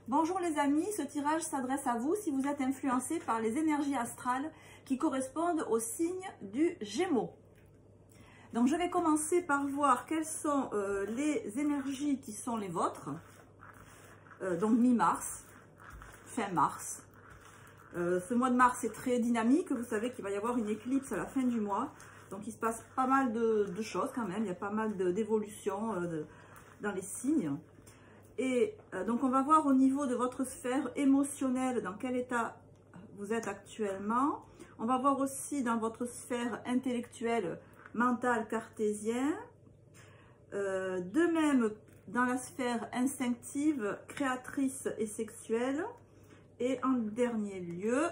Bonjour les amis, ce tirage s'adresse à vous si vous êtes influencé par les énergies astrales qui correspondent au signe du Gémeaux. Donc je vais commencer par voir quelles sont les énergies qui sont les vôtres. Donc mi-mars, fin mars. Ce mois de mars est très dynamique, vous savez qu'il va y avoir une éclipse à la fin du mois. Donc il se passe pas mal de choses quand même, il y a pas mal d'évolutions dans les signes. Et donc on va voir au niveau de votre sphère émotionnelle dans quel état vous êtes actuellement. On va voir aussi dans votre sphère intellectuelle, mentale, cartésien. De même dans la sphère instinctive, créatrice et sexuelle. Et en dernier lieu,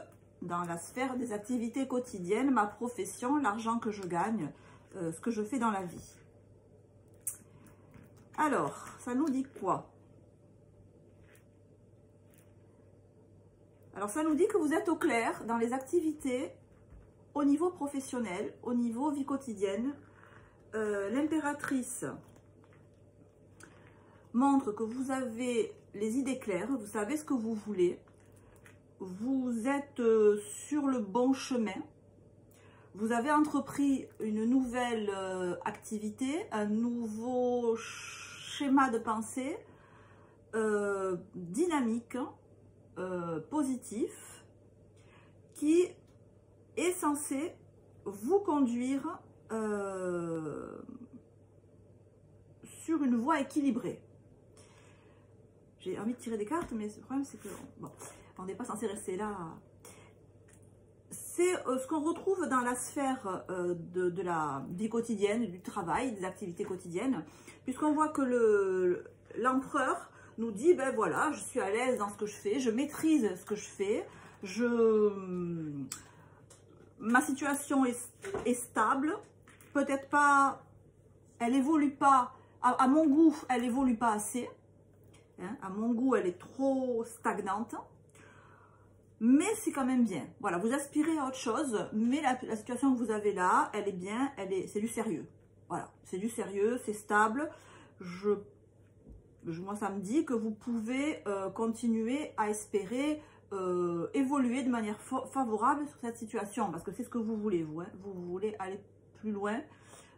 dans la sphère des activités quotidiennes, ma profession, l'argent que je gagne, ce que je fais dans la vie. Alors, ça nous dit quoi ? Alors, ça nous dit que vous êtes au clair dans les activités au niveau professionnel, au niveau vie quotidienne. L'impératrice montre que vous avez les idées claires, vous savez ce que vous voulez. Vous êtes sur le bon chemin. Vous avez entrepris une nouvelle activité, un nouveau schéma de pensée dynamique, positif, qui est censé vous conduire sur une voie équilibrée. J'ai envie de tirer des cartes, mais le problème c'est que bon, on n'est pas censé rester là. C'est ce qu'on retrouve dans la sphère de la vie quotidienne, du travail, des activités quotidiennes, puisqu'on voit que l'empereur nous dit, ben voilà, je suis à l'aise dans ce que je fais, je maîtrise ce que je fais, ma situation est stable, peut-être pas, elle évolue pas, à mon goût, elle évolue pas assez, hein, à mon goût, elle est trop stagnante, mais c'est quand même bien. Voilà, vous aspirez à autre chose, mais la situation que vous avez là, elle est bien, c'est du sérieux. Voilà, c'est du sérieux, c'est stable. Moi, ça me dit que vous pouvez continuer à espérer évoluer de manière favorable sur cette situation, parce que c'est ce que vous voulez, vous. Hein. Vous voulez aller plus loin,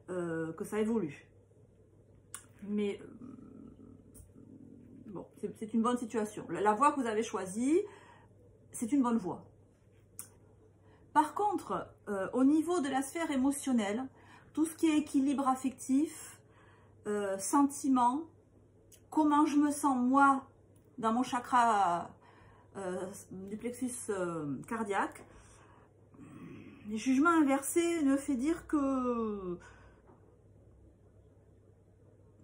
que ça évolue. Mais bon, c'est une bonne situation. La voie que vous avez choisie, c'est une bonne voie. Par contre, au niveau de la sphère émotionnelle, tout ce qui est équilibre affectif, sentiment, comment je me sens moi dans mon chakra du plexus cardiaque, le jugement inversé me fait dire que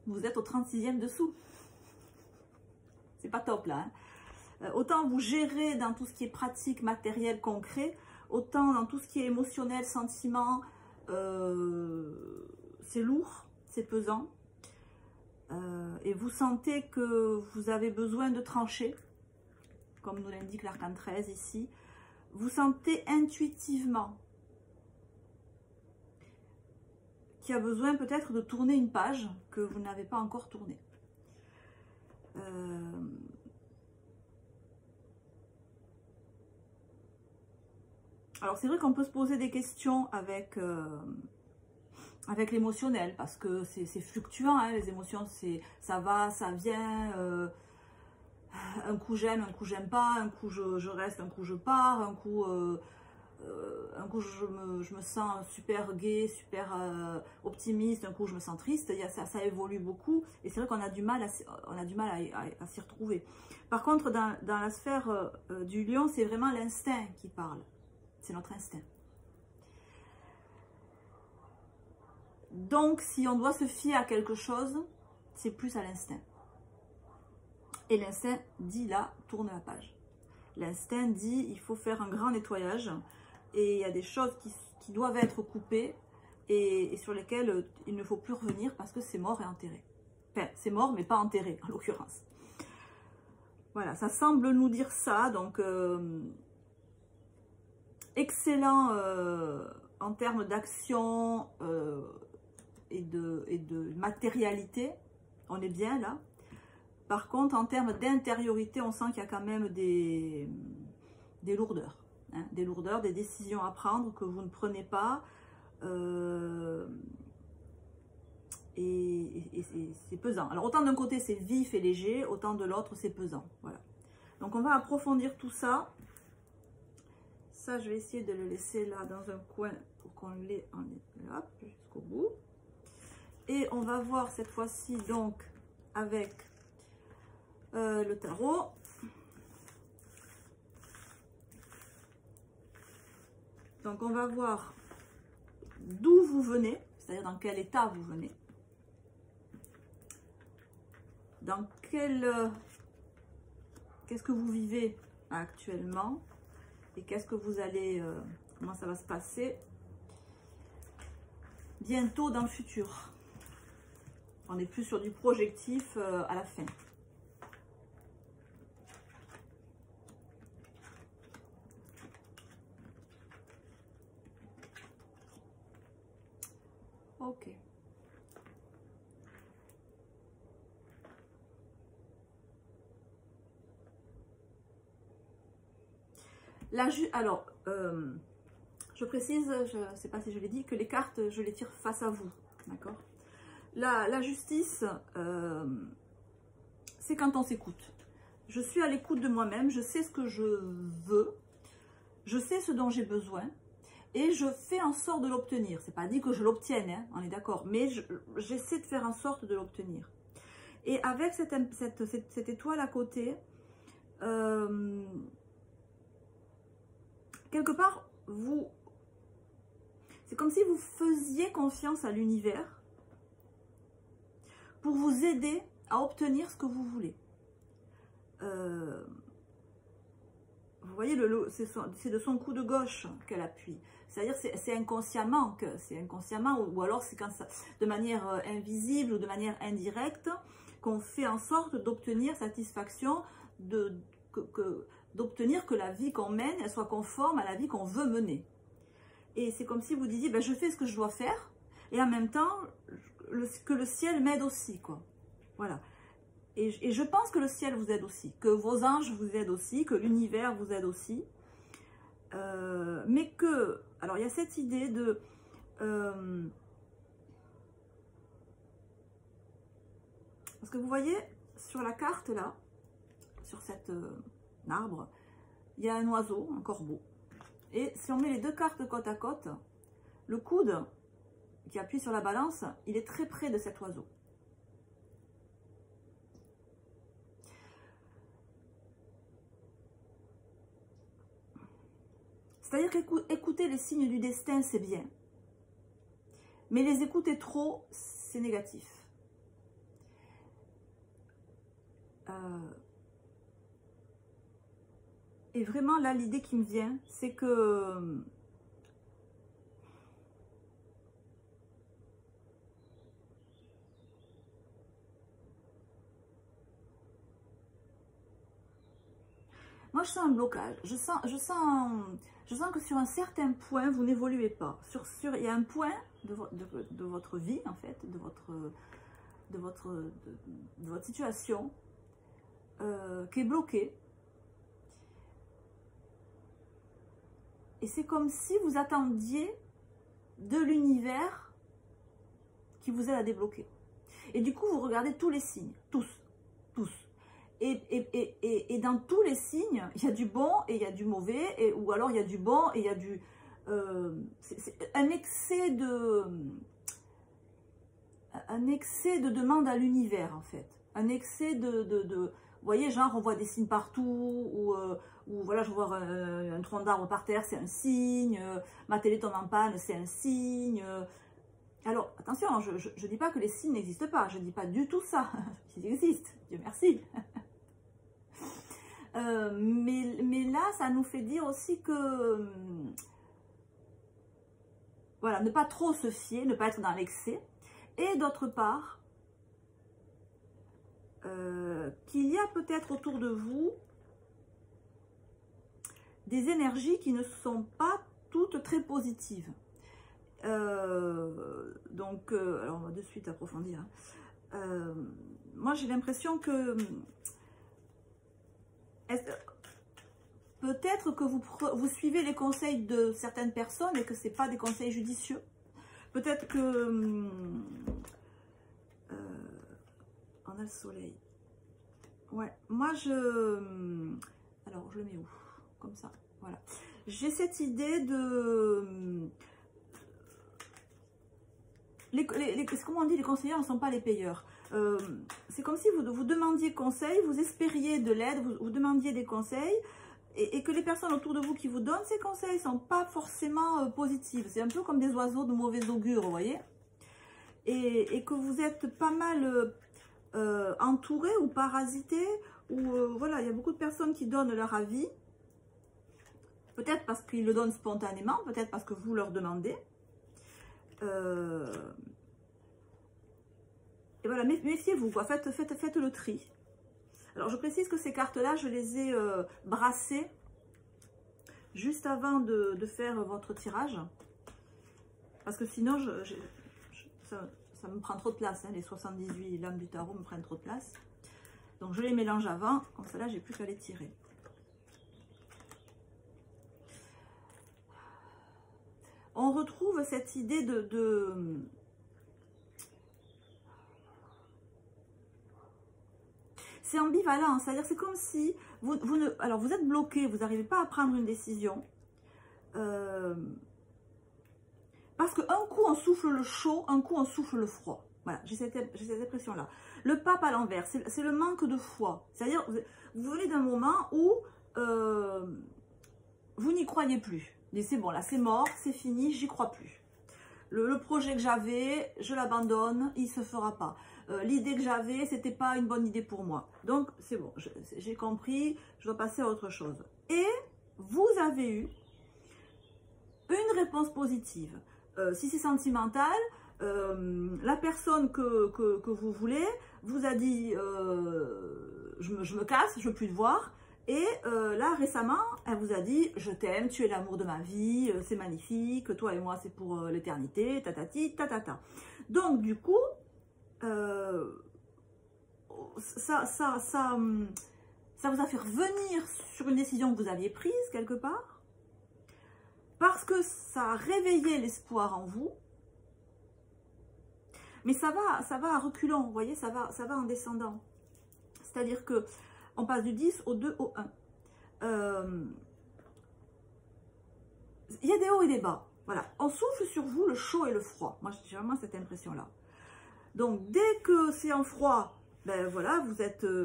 vous êtes au 36e dessous. C'est pas top là. Hein. Autant vous gérez dans tout ce qui est pratique, matériel, concret, autant dans tout ce qui est émotionnel, sentiment, c'est lourd, c'est pesant. Et vous sentez que vous avez besoin de trancher, comme nous l'indique l'arcane 13 ici. Vous sentez intuitivement qu'il y a besoin peut-être de tourner une page que vous n'avez pas encore tournée. Alors c'est vrai qu'on peut se poser des questions avec l'émotionnel, parce que c'est fluctuant, hein, les émotions, ça va, ça vient, un coup j'aime, un coup j'aime pas, un coup je reste, un coup je pars, un coup je me sens super gai, super optimiste, un coup je me sens triste, ça évolue beaucoup, et c'est vrai qu'on a du mal à s'y retrouver. Par contre, dans la sphère du lion, c'est vraiment l'instinct qui parle, c'est notre instinct. Donc, si on doit se fier à quelque chose, c'est plus à l'instinct. Et l'instinct dit là, tourne la page. L'instinct dit, il faut faire un grand nettoyage. Et il y a des choses qui doivent être coupées et sur lesquelles il ne faut plus revenir parce que c'est mort et enterré. Enfin, c'est mort, mais pas enterré, en l'occurrence. Voilà, ça semble nous dire ça. Donc, excellent en termes d'action et de matérialité, on est bien là. Par contre, en termes d'intériorité, on sent qu'il y a quand même des lourdeurs. Hein, des lourdeurs, des décisions à prendre que vous ne prenez pas. Et c'est pesant. Alors, autant d'un côté, c'est vif et léger, autant de l'autre, c'est pesant. Voilà. Donc, on va approfondir tout ça. Ça, je vais essayer de le laisser là dans un coin pour qu'on l'ait jusqu'au bout. Et on va voir cette fois-ci donc avec le tarot. Donc on va voir d'où vous venez, c'est-à-dire dans quel état vous venez. Dans quel... qu'est-ce que vous vivez actuellement et qu'est-ce que vous allez... comment ça va se passer bientôt dans le futur. On n'est plus sur du projectif à la fin. Ok. Alors, je précise, je ne sais pas si je l'ai dit, que les cartes, je les tire face à vous. D'accord ? La justice, c'est quand on s'écoute. Je suis à l'écoute de moi-même, je sais ce que je veux, je sais ce dont j'ai besoin et je fais en sorte de l'obtenir. C'est pas dit que je l'obtienne, hein, on est d'accord, mais j'essaie de faire en sorte de l'obtenir. Et avec cette étoile à côté, quelque part, c'est comme si vous faisiez confiance à l'univers pour vous aider à obtenir ce que vous voulez. Vous voyez, c'est de son coup de gauche qu'elle appuie. C'est-à-dire c'est inconsciemment, ou alors c'est de manière invisible ou de manière indirecte qu'on fait en sorte d'obtenir satisfaction, d'obtenir que la vie qu'on mène, elle soit conforme à la vie qu'on veut mener. Et c'est comme si vous disiez, ben, je fais ce que je dois faire, et en même temps, que le ciel m'aide aussi, quoi. Voilà. Et je pense que le ciel vous aide aussi, que vos anges vous aident aussi, que l'univers vous aide aussi. Mais que, alors il y a cette idée de... parce que vous voyez, sur la carte là, sur cet arbre, il y a un oiseau, un corbeau. Et si on met les deux cartes côte à côte, le coude qui appuie sur la balance, il est très près de cet oiseau. C'est-à-dire qu'écouter les signes du destin, c'est bien. Mais les écouter trop, c'est négatif. Et vraiment, là, l'idée qui me vient, c'est que... moi, je sens un blocage. Je sens que sur un certain point, vous n'évoluez pas. Il y a un point de votre vie, en fait, de votre situation, qui est bloqué. Et c'est comme si vous attendiez de l'univers qui vous aide à débloquer. Et du coup, vous regardez tous les signes, tous. Et dans tous les signes, il y a du bon et il y a du mauvais, ou alors il y a du bon et il y a du... c'est un excès de demande à l'univers, en fait. Un excès vous voyez, genre, on voit des signes partout, ou voilà, je vois un tronc d'arbre par terre, c'est un signe, ma télé tombe en panne, c'est un signe. Alors, attention, je ne dis pas que les signes n'existent pas, je ne dis pas du tout ça. Ils existent, Dieu merci. Mais là, ça nous fait dire aussi que, voilà, ne pas trop se fier, ne pas être dans l'excès. Et d'autre part, qu'il y a peut-être autour de vous des énergies qui ne sont pas toutes très positives. Donc, alors on va de suite approfondir. moi j'ai l'impression que peut-être que vous suivez les conseils de certaines personnes et que ce n'est pas des conseils judicieux. Peut-être que... on a le soleil. Ouais, moi alors, je le mets où? Comme ça, voilà. J'ai cette idée de... comment on dit, les conseillers ne sont pas les payeurs. C'est comme si vous demandiez conseil, vous espériez de l'aide, vous demandiez des conseils, et que les personnes autour de vous qui vous donnent ces conseils ne sont pas forcément positives. C'est un peu comme des oiseaux de mauvais augure, vous voyez. Et que vous êtes pas mal entouré ou parasité, ou voilà, il y a beaucoup de personnes qui donnent leur avis, peut-être parce qu'ils le donnent spontanément, peut-être parce que vous leur demandez. Et voilà, méfiez-vous, quoi. Faites le tri. Alors, je précise que ces cartes-là, je les ai brassées juste avant de faire votre tirage. Parce que sinon, ça me prend trop de place. Hein, les 78 lames du tarot me prennent trop de place. Donc, je les mélange avant. Comme ça, là, j'ai plus qu'à les tirer. On retrouve cette idée de c'est ambivalent, c'est-à-dire c'est comme si alors vous êtes bloqué, vous n'arrivez pas à prendre une décision. Parce qu'un coup on souffle le chaud, un coup on souffle le froid. Voilà, j'ai cette impression-là. Le pape à l'envers, c'est le manque de foi. C'est-à-dire, vous venez d'un moment où vous n'y croyez plus. Mais c'est bon, là c'est mort, c'est fini, j'y crois plus. Le projet que j'avais, je l'abandonne, il ne se fera pas. L'idée que j'avais, c'était pas une bonne idée pour moi. Donc, c'est bon, j'ai compris, je dois passer à autre chose. Et vous avez eu une réponse positive. Si c'est sentimental, la personne que vous voulez vous a dit je me casse, je veux plus te voir. Et là, récemment, elle vous a dit « Je t'aime, tu es l'amour de ma vie, c'est magnifique, toi et moi, c'est pour l'éternité, tatati, tatata. » Donc, du coup, ça vous a fait revenir sur une décision que vous aviez prise quelque part, parce que ça a réveillé l'espoir en vous. Mais ça va à reculons, vous voyez, ça va en descendant. C'est-à-dire que on passe du 10 au 2 au 1. Il y a des hauts et des bas. Voilà. On souffle sur vous le chaud et le froid. Moi, j'ai vraiment cette impression-là. Donc, dès que c'est en froid, ben voilà,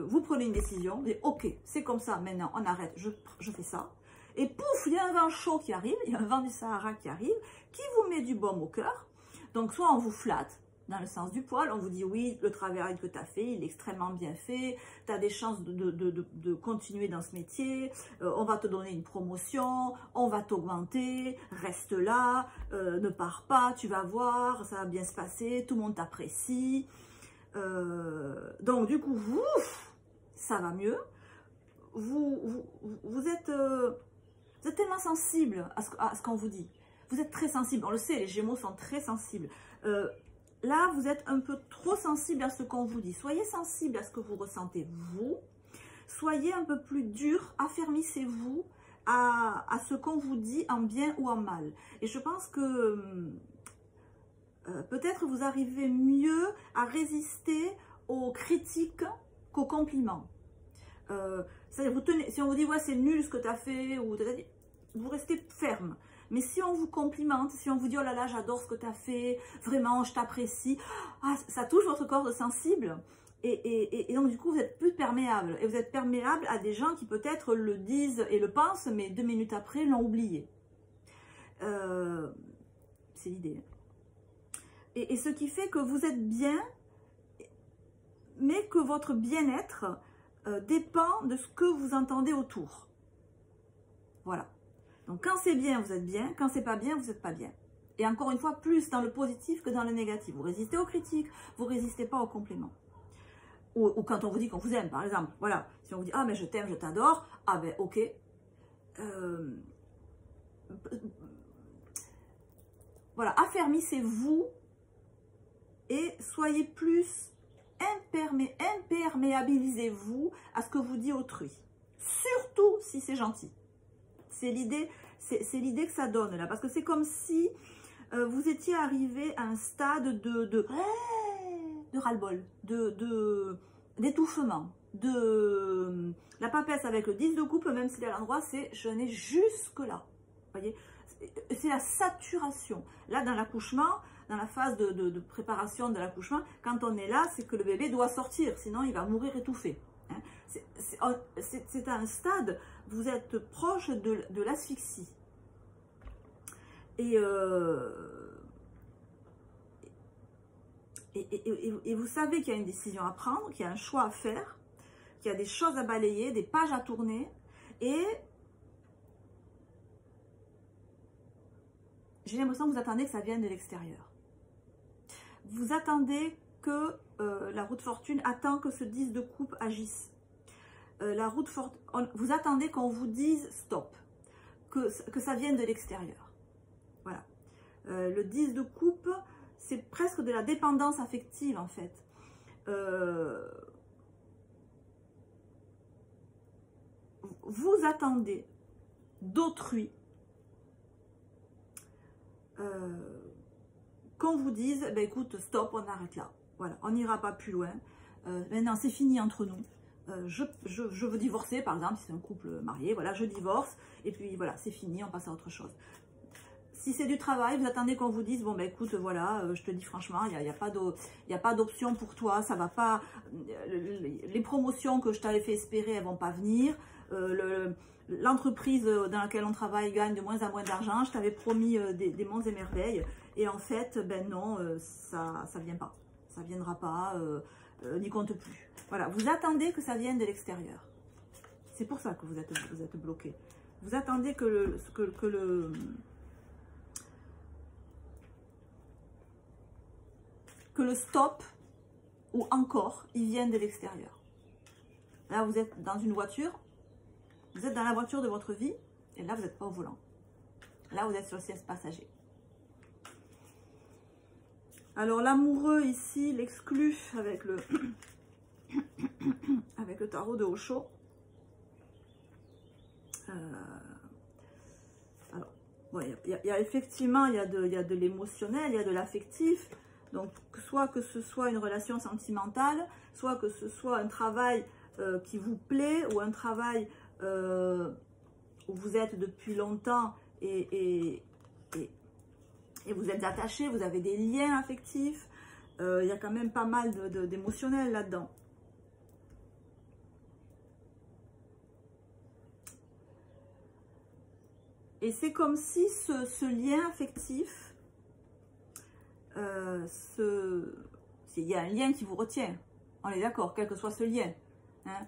vous prenez une décision. Et ok, c'est comme ça, maintenant, on arrête, je fais ça. Et pouf, il y a un vent chaud qui arrive, il y a un vent du Sahara qui arrive, qui vous met du baume au cœur. Donc, soit on vous flatte, dans le sens du poil, on vous dit oui, le travail que tu as fait, il est extrêmement bien fait, tu as des chances de continuer dans ce métier, on va te donner une promotion, on va t'augmenter, reste là, ne pars pas, tu vas voir, ça va bien se passer, tout le monde t'apprécie. Donc du coup, ça va mieux, vous êtes tellement sensible à ce qu'on vous dit, vous êtes très sensible, on le sait, les Gémeaux sont très sensibles. Là, vous êtes un peu trop sensible à ce qu'on vous dit. Soyez sensible à ce que vous ressentez, vous. Soyez un peu plus dur, affermissez-vous à ce qu'on vous dit en bien ou en mal. Et je pense que peut-être vous arrivez mieux à résister aux critiques qu'aux compliments. C'est-à-dire, si on vous dit, ouais, c'est nul ce que tu as fait, ou vous restez ferme. Mais si on vous complimente, si on vous dit « Oh là là, j'adore ce que tu as fait, vraiment, je t'apprécie », ça touche votre corps sensible. Et donc, du coup, vous êtes plus perméable. Et vous êtes perméable à des gens qui peut-être le disent et le pensent, mais 2 minutes après, l'ont oublié. C'est l'idée. Et ce qui fait que vous êtes bien, mais que votre bien-être dépend de ce que vous entendez autour. Voilà. Donc, quand c'est bien, vous êtes bien. Quand c'est pas bien, vous n'êtes pas bien. Et encore une fois, plus dans le positif que dans le négatif. Vous résistez aux critiques, vous ne résistez pas aux compliments. Ou quand on vous dit qu'on vous aime, par exemple. Voilà. Si on vous dit, ah, mais je t'aime, je t'adore. Ah, ben, ok. Voilà. Affermissez-vous et soyez plus imperméabilisez-vous à ce que vous dit autrui. Surtout si c'est gentil. C'est l'idée que ça donne là. Parce que c'est comme si vous étiez arrivé à un stade de ras-le-bol, d'étouffement, de la papesse avec le 10 de coupe, même si à l'endroit c'est je n'ai jusque là. Voyez, c'est la saturation. Là, dans l'accouchement, dans la phase de préparation de l'accouchement, quand on est là, c'est que le bébé doit sortir, sinon il va mourir étouffé. Hein. C'est à un stade, vous êtes proche de l'asphyxie. Et vous savez qu'il y a une décision à prendre, qu'il y a un choix à faire, qu'il y a des choses à balayer, des pages à tourner. Et j'ai l'impression que vous attendez que ça vienne de l'extérieur. Vous attendez que la roue de fortune attend que ce 10 de coupe agisse. Vous attendez qu'on vous dise stop, que ça vienne de l'extérieur. Voilà. Le 10 de coupe, c'est presque de la dépendance affective en fait. Vous attendez d'autrui qu'on vous dise, ben écoute, stop, on arrête là. Voilà, on n'ira pas plus loin. Maintenant, c'est fini entre nous. Je veux divorcer, par exemple, si c'est un couple marié, voilà, je divorce, et puis voilà, c'est fini, on passe à autre chose. Si c'est du travail, vous attendez qu'on vous dise, bon ben écoute, voilà, je te dis franchement, il n'y a pas d'option pour toi, ça va pas, les promotions que je t'avais fait espérer, elles vont pas venir, l'entreprise dans laquelle on travaille gagne de moins en moins d'argent, je t'avais promis des monts et merveilles, et en fait, ben non, ça vient pas, ça viendra pas, n'y compte plus. Voilà, vous attendez que ça vienne de l'extérieur. C'est pour ça que vous êtes bloqué. Vous attendez que le stop ou encore, il vienne de l'extérieur. Là, vous êtes dans une voiture, vous êtes dans la voiture de votre vie, et là, vous n'êtes pas au volant. Là, vous êtes sur le siège passager. Alors, l'amoureux ici, l'exclut avec le avec le tarot de Osho. Alors, bon, effectivement, il y a de l'émotionnel, il y a de l'affectif. Donc, soit que ce soit une relation sentimentale, soit que ce soit un travail qui vous plaît, ou un travail où vous êtes depuis longtemps et vous êtes attaché, vous avez des liens affectifs. Il y a quand même pas mal d'émotionnel là-dedans. Et c'est comme si ce lien affectif, il y a un lien qui vous retient, on est d'accord, quel que soit ce lien. Hein.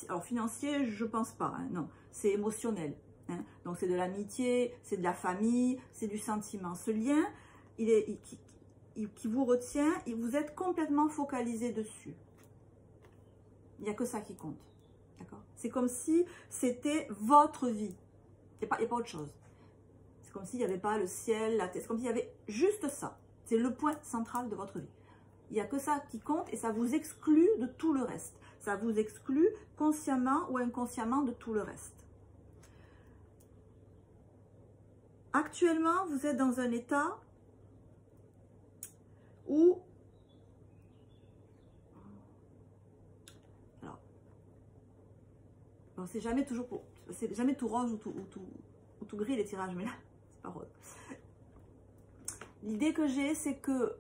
Alors financier, je pense pas, hein, non, c'est émotionnel. Hein. Donc c'est de l'amitié, c'est de la famille, c'est du sentiment. Ce lien, qui vous retient, et vous êtes complètement focalisé dessus. Il n'y a que ça qui compte. D'accord. C'est comme si c'était votre vie. Il n'y a pas autre chose. C'est comme s'il n'y avait pas le ciel, la terre. C'est comme s'il y avait juste ça. C'est le point central de votre vie. Il n'y a que ça qui compte et ça vous exclut de tout le reste. Ça vous exclut consciemment ou inconsciemment de tout le reste. Actuellement, vous êtes dans un état où... Alors, bon, c'est jamais toujours pour... C'est jamais tout rose ou tout gris les tirages, mais là, c'est pas rose. L'idée que j'ai, c'est que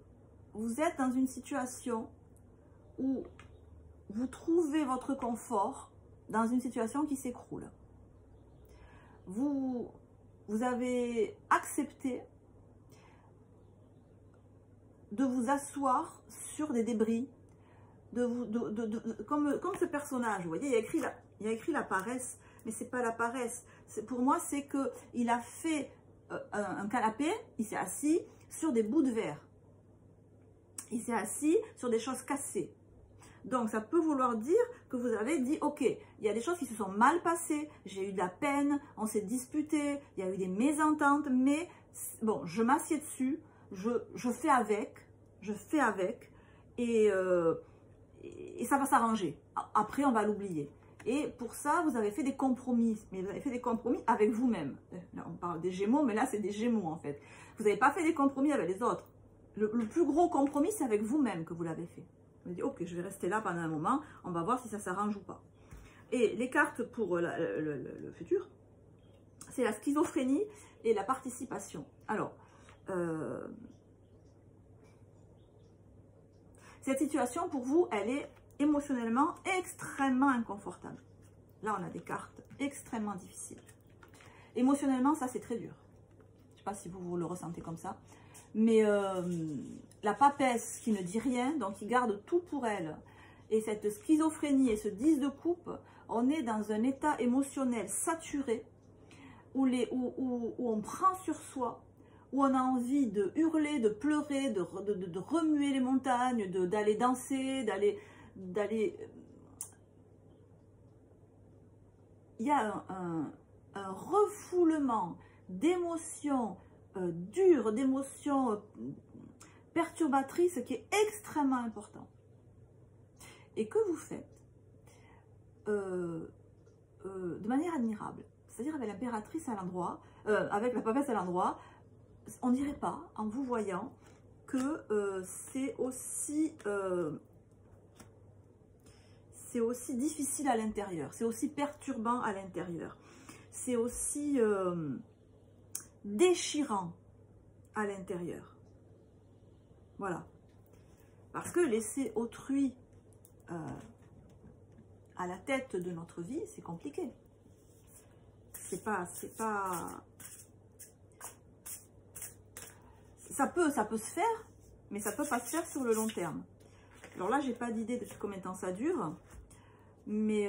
vous êtes dans une situation où vous trouvez votre confort dans une situation qui s'écroule. Vous avez accepté de vous asseoir sur des débris, comme ce personnage, vous voyez, il y a écrit la paresse, mais c'est pas la paresse. Pour moi, c'est qu'il a fait un canapé, il s'est assis sur des bouts de verre. Il s'est assis sur des choses cassées. Donc, ça peut vouloir dire que vous avez dit, ok, il y a des choses qui se sont mal passées, j'ai eu de la peine, on s'est disputé, il y a eu des mésententes, mais bon, je m'assieds dessus, je fais avec, et et ça va s'arranger. Après, on va l'oublier. Et pour ça, vous avez fait des compromis. Mais vous avez fait des compromis avec vous-même. Là, on parle des Gémeaux, mais là, c'est des Gémeaux, en fait. Vous n'avez pas fait des compromis avec les autres. Le plus gros compromis, c'est avec vous-même que vous l'avez fait. Vous dites, ok, je vais rester là pendant un moment. On va voir si ça s'arrange ou pas. Et les cartes pour le futur, c'est la schizophrénie et la participation. Alors, cette situation, pour vous, elle est émotionnellement extrêmement inconfortable. Là, on a des cartes extrêmement difficiles. Émotionnellement, ça, c'est très dur. Je ne sais pas si vous le ressentez comme ça. Mais la papesse qui ne dit rien, donc qui garde tout pour elle, et cette schizophrénie et ce 10 de coupe, on est dans un état émotionnel saturé, où on prend sur soi, où on a envie de hurler, de pleurer, de remuer les montagnes, d'aller danser, d'aller... Il y a un refoulement d'émotions dures, d'émotions perturbatrices qui est extrêmement important. Et que vous faites de manière admirable. C'est-à-dire avec l'impératrice à l'endroit, avec la papesse à l'endroit, on dirait pas, en vous voyant, que c'est aussi difficile à l'intérieur, c'est aussi perturbant à l'intérieur, c'est aussi déchirant à l'intérieur. Voilà. Parce que laisser autrui à la tête de notre vie, c'est compliqué. Ça peut se faire, mais ça peut pas se faire sur le long terme. Alors là, j'ai pas d'idée depuis combien de temps ça dure, mais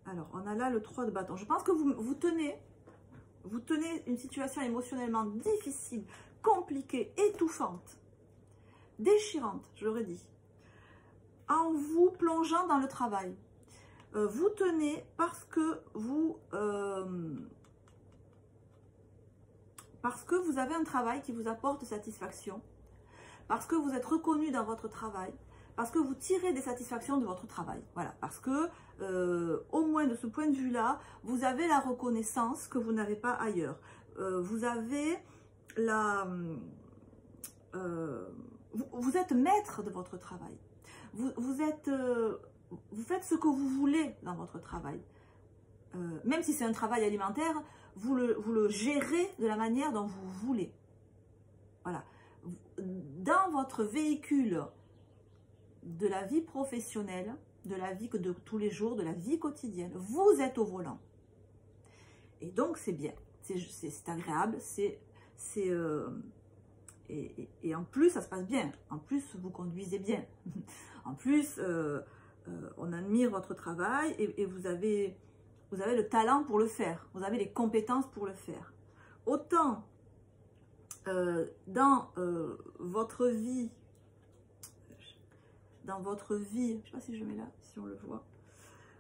alors on a là le 3 de bâton. Je pense que vous tenez une situation émotionnellement difficile, compliquée, étouffante, déchirante, je l'aurais dit, en vous plongeant dans le travail. Vous tenez parce que vous avez un travail qui vous apporte satisfaction, parce que vous êtes reconnu dans votre travail, parce que vous tirez des satisfactions de votre travail. Voilà, parce que au moins de ce point de vue-là, vous avez la reconnaissance que vous n'avez pas ailleurs. Vous avez la... vous êtes maître de votre travail. Vous faites ce que vous voulez dans votre travail. Même si c'est un travail alimentaire, vous le gérez de la manière dont vous voulez. Voilà. Dans votre véhicule de la vie professionnelle, de la vie de tous les jours, de la vie quotidienne, vous êtes au volant. Et donc, c'est bien. C'est agréable. Et en plus, ça se passe bien. En plus, vous conduisez bien. En plus, on admire votre travail et vous avez le talent pour le faire. Vous avez les compétences pour le faire. Autant dans votre vie, je ne sais pas si je mets là, si on le voit,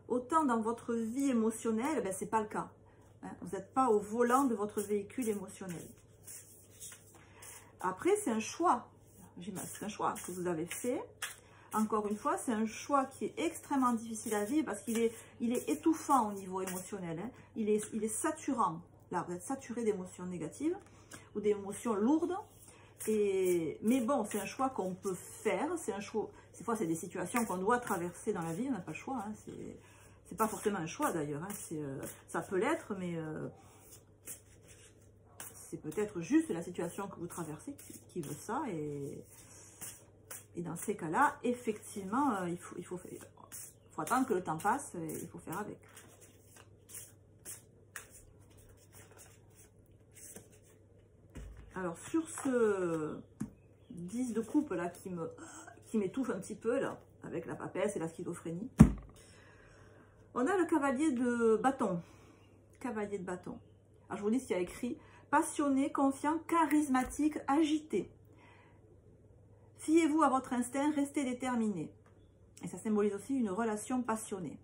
autant dans votre vie émotionnelle, ben, ce n'est pas le cas. Hein. Vous n'êtes pas au volant de votre véhicule émotionnel. Après, c'est un choix. C'est un choix que vous avez fait. Encore une fois, c'est un choix qui est extrêmement difficile à vivre parce qu'il est étouffant au niveau émotionnel. Hein. Il est saturant. Là, vous êtes saturé d'émotions négatives ou d'émotions lourdes. Mais bon, c'est un choix qu'on peut faire. C'est un choix. Des fois, c'est des situations qu'on doit traverser dans la vie. On n'a pas le choix. Hein. C'est pas forcément un choix d'ailleurs. Hein. Ça peut l'être, mais c'est peut-être juste la situation que vous traversez qui veut ça. Et dans ces cas-là, effectivement, il faut attendre que le temps passe et il faut faire avec. Alors, sur ce 10 de coupe là qui m'étouffe un petit peu, là, avec la papesse et la schizophrénie, on a le cavalier de bâton. Cavalier de bâton. Alors, je vous dis ce qu'il y a écrit. Passionné, confiant, charismatique, agité. Fiez-vous à votre instinct, restez déterminé. Et ça symbolise aussi une relation passionnée.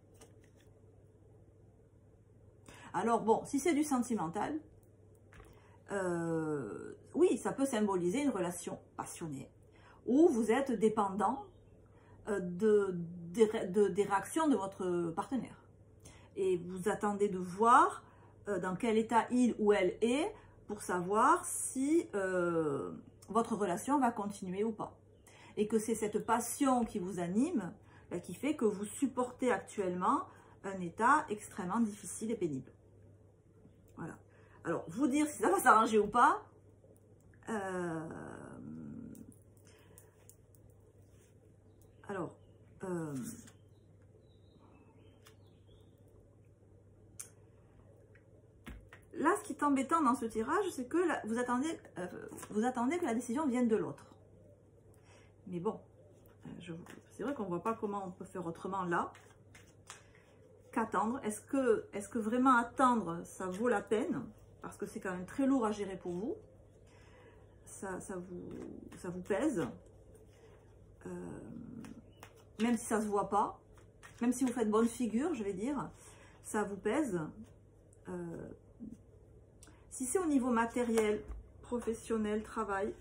Alors bon, si c'est du sentimental, oui, ça peut symboliser une relation passionnée, où vous êtes dépendant des réactions de votre partenaire. Et vous attendez de voir dans quel état il ou elle est pour savoir si votre relation va continuer ou pas. Et que c'est cette passion qui vous anime, qui fait que vous supportez actuellement un état extrêmement difficile et pénible. Voilà. Alors, vous dire si ça va s'arranger ou pas, là, ce qui est embêtant dans ce tirage, c'est que là, vous attendez que la décision vienne de l'autre. Mais bon, c'est vrai qu'on ne voit pas comment on peut faire autrement là qu'attendre. Est-ce que vraiment attendre, ça vaut la peine? Parce que c'est quand même très lourd à gérer pour vous. Ça vous pèse. Même si ça ne se voit pas. Même si vous faites bonne figure, je vais dire. Ça vous pèse. Si c'est au niveau matériel, professionnel, travail,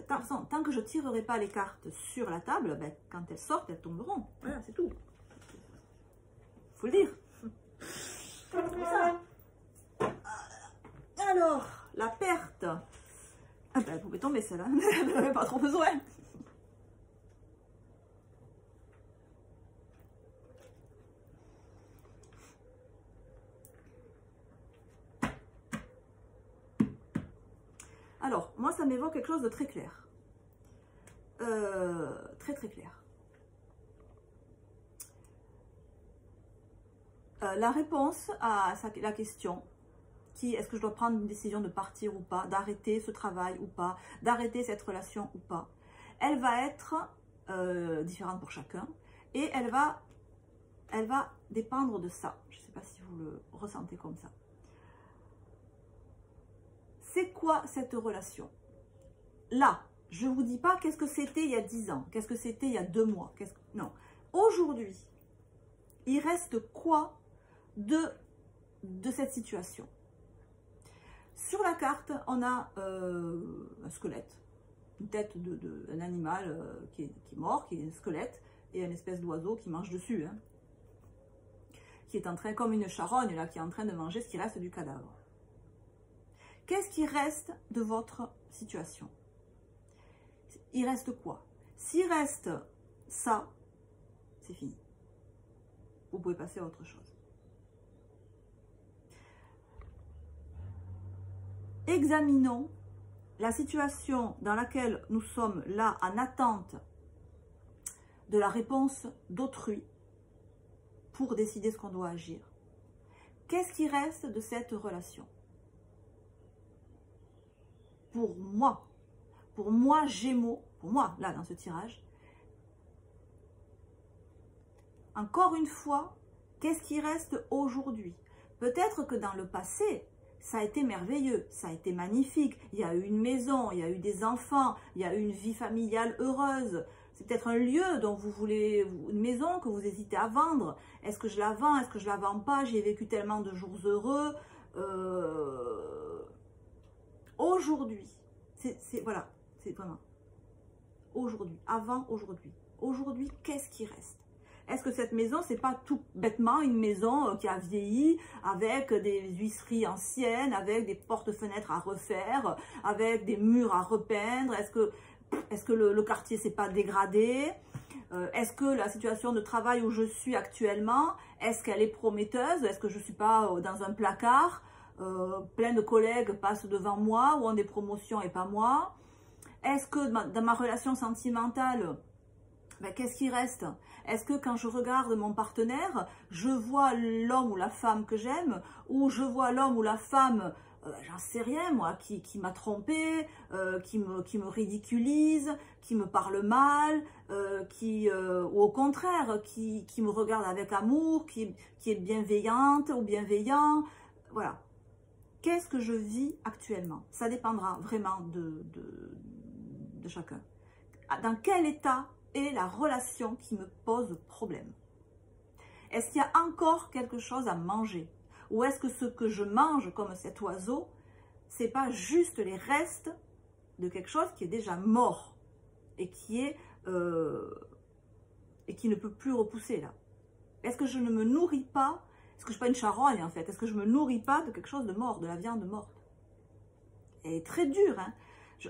tant que je ne tirerai pas les cartes sur la table, ben, quand elles sortent, elles tomberont. Voilà, c'est tout. Il faut le dire. Ça. Alors, la perte. Ah ben, elle pouvait tomber celle-là. Elle n'avait pas trop besoin. Alors, moi, ça m'évoque quelque chose de très clair. Très, très clair. La réponse à la question, est-ce que je dois prendre une décision de partir ou pas, d'arrêter ce travail ou pas, d'arrêter cette relation ou pas, elle va être différente pour chacun et elle va dépendre de ça. Je ne sais pas si vous le ressentez comme ça. C'est quoi cette relation? Là, je ne vous dis pas qu'est-ce que c'était il y a 10 ans, qu'est-ce que c'était il y a 2 mois. Non. Aujourd'hui, il reste quoi de cette situation? Sur la carte, on a un squelette, une tête d'un animal qui est mort, qui est un squelette, et une espèce d'oiseau qui mange dessus, hein, qui est en train, comme une charogne, là, qui est en train de manger ce qui reste du cadavre. Qu'est-ce qui reste de votre situation? Il reste quoi? S'il reste ça, c'est fini. Vous pouvez passer à autre chose. Examinons la situation dans laquelle nous sommes là en attente de la réponse d'autrui pour décider ce qu'on doit agir. Qu'est-ce qui reste de cette relation? Pour moi Gémeaux, pour moi là dans ce tirage, encore une fois, qu'est-ce qui reste aujourd'hui? Peut-être que dans le passé, ça a été merveilleux, ça a été magnifique. Il y a eu une maison, il y a eu des enfants, il y a eu une vie familiale heureuse. C'est peut-être un lieu dont vous voulez, une maison que vous hésitez à vendre. Est-ce que je la vends? Est-ce que je la vends pas? J'ai vécu tellement de jours heureux. Aujourd'hui, voilà, c'est vraiment aujourd'hui, avant aujourd'hui. Aujourd'hui, qu'est-ce qui reste? Est-ce que cette maison, c'est pas tout bêtement une maison qui a vieilli, avec des huisseries anciennes, avec des portes-fenêtres à refaire, avec des murs à repeindre? Est-ce que le quartier s'est pas dégradé? Est-ce que la situation de travail où je suis actuellement, est-ce qu'elle est prometteuse? Est-ce que je suis pas dans un placard? Plein de collègues passent devant moi ou ont des promotions et pas moi? Est-ce que dans ma relation sentimentale, ben, qu'est-ce qui reste? Est-ce que quand je regarde mon partenaire, je vois l'homme ou la femme que j'aime, ou je vois l'homme ou la femme, j'en sais rien moi, qui m'a trompé, qui me ridiculise, qui me parle mal, ou au contraire, qui me regarde avec amour, qui est bienveillante ou bienveillant? Voilà. Qu'est-ce que je vis actuellement? Ça dépendra vraiment de chacun. Dans quel état est la relation qui me pose problème? Est-ce qu'il y a encore quelque chose à manger? Ou est-ce que ce que je mange comme cet oiseau, c'est pas juste les restes de quelque chose qui est déjà mort et qui ne peut plus repousser là? Est-ce que je ne me nourris pas? Est-ce que je ne suis pas une charogne en fait? Est-ce que je me nourris pas de quelque chose de mort, de la viande morte? Elle est très dure, hein?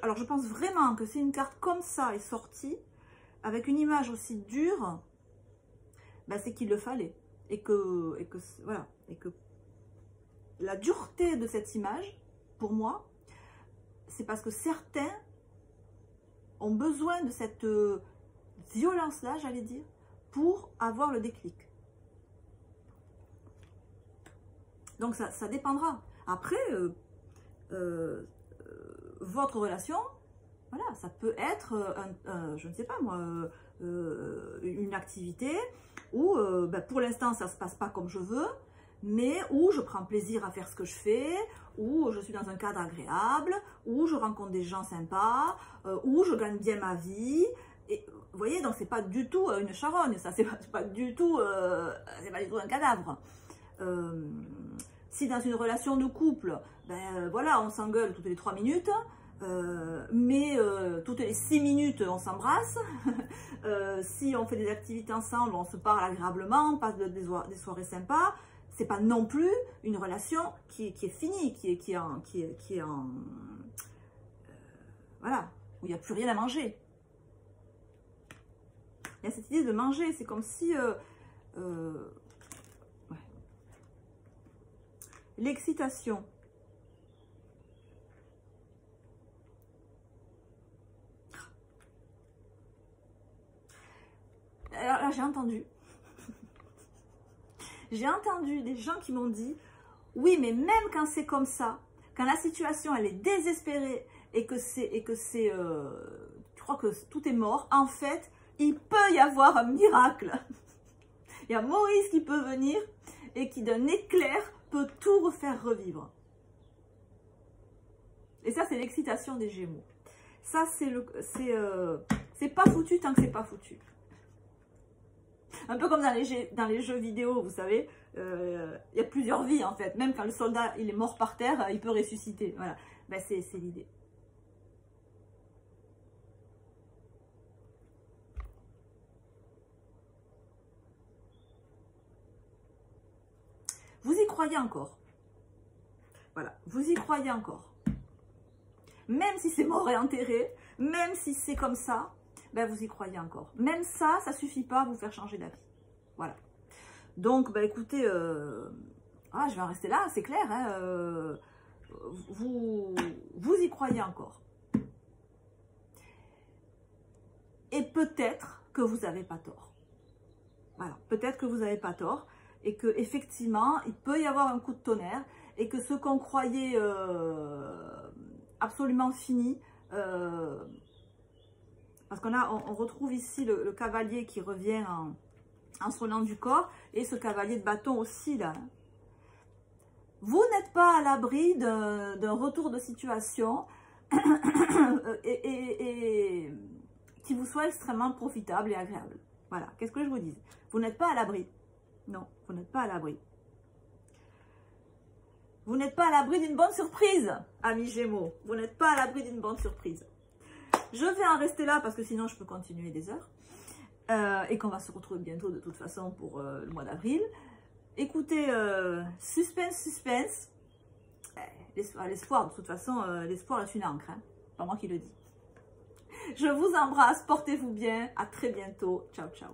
Alors je pense vraiment que si une carte comme ça est sortie, avec une image aussi dure, ben c'est qu'il le fallait. Et que voilà, et que la dureté de cette image, pour moi, c'est parce que certains ont besoin de cette violence-là, j'allais dire, pour avoir le déclic. Donc ça dépendra. Après, votre relation, voilà, ça peut être, je ne sais pas moi, une activité où ben, pour l'instant ça ne se passe pas comme je veux, mais où je prends plaisir à faire ce que je fais, où je suis dans un cadre agréable, où je rencontre des gens sympas, où je gagne bien ma vie. Et vous voyez, donc c'est pas du tout une charogne, ça, c'est pas du tout un cadavre. Si dans une relation de couple, ben voilà, on s'engueule toutes les 3 minutes, mais toutes les 6 minutes on s'embrasse. Si on fait des activités ensemble, on se parle agréablement, on passe des soirées sympas. C'est pas non plus une relation qui est finie, qui est en voilà, où il n'y a plus rien à manger. Il y a cette idée de manger, c'est comme si ouais. L'excitation. Alors là, j'ai entendu des gens qui m'ont dit, oui, mais même quand c'est comme ça, quand la situation elle est désespérée et que tu crois que tout est mort, en fait, il peut y avoir un miracle. Il y a Maurice qui peut venir et qui d'un éclair peut tout refaire revivre. Et ça, c'est l'excitation des Gémeaux. Ça, c'est pas foutu tant que c'est pas foutu. Un peu comme dans les jeux vidéo, vous savez, il y a plusieurs vies en fait. Même quand le soldat il est mort par terre, il peut ressusciter. Voilà, ben, c'est l'idée. Vous y croyez encore. Voilà, vous y croyez encore. Même si c'est mort et enterré, même si c'est comme ça, ben vous y croyez encore. Même ça, ça suffit pas à vous faire changer d'avis. Voilà. Donc, ben écoutez, je vais en rester là, c'est clair. Hein, vous y croyez encore. Et peut-être que vous n'avez pas tort. Voilà, peut-être que vous n'avez pas tort. Et que effectivement, il peut y avoir un coup de tonnerre. Et que ce qu'on croyait absolument fini, parce on retrouve ici le cavalier qui revient en se relant du corps, et ce cavalier de bâton aussi là. Vous n'êtes pas à l'abri d'un retour de situation et qui vous soit extrêmement profitable et agréable. Voilà, qu'est-ce que je vous dis? Vous n'êtes pas à l'abri. Non, vous n'êtes pas à l'abri. Vous n'êtes pas à l'abri d'une bonne surprise, amis Gémeaux. Vous n'êtes pas à l'abri d'une bonne surprise. Je vais en rester là parce que sinon je peux continuer des heures. Et qu'on va se retrouver bientôt de toute façon pour le mois d'avril. Écoutez, suspense, suspense. L'espoir, de toute façon, l'espoir est une encre. Hein. Pas moi qui le dis. Je vous embrasse, portez-vous bien. À très bientôt. Ciao, ciao.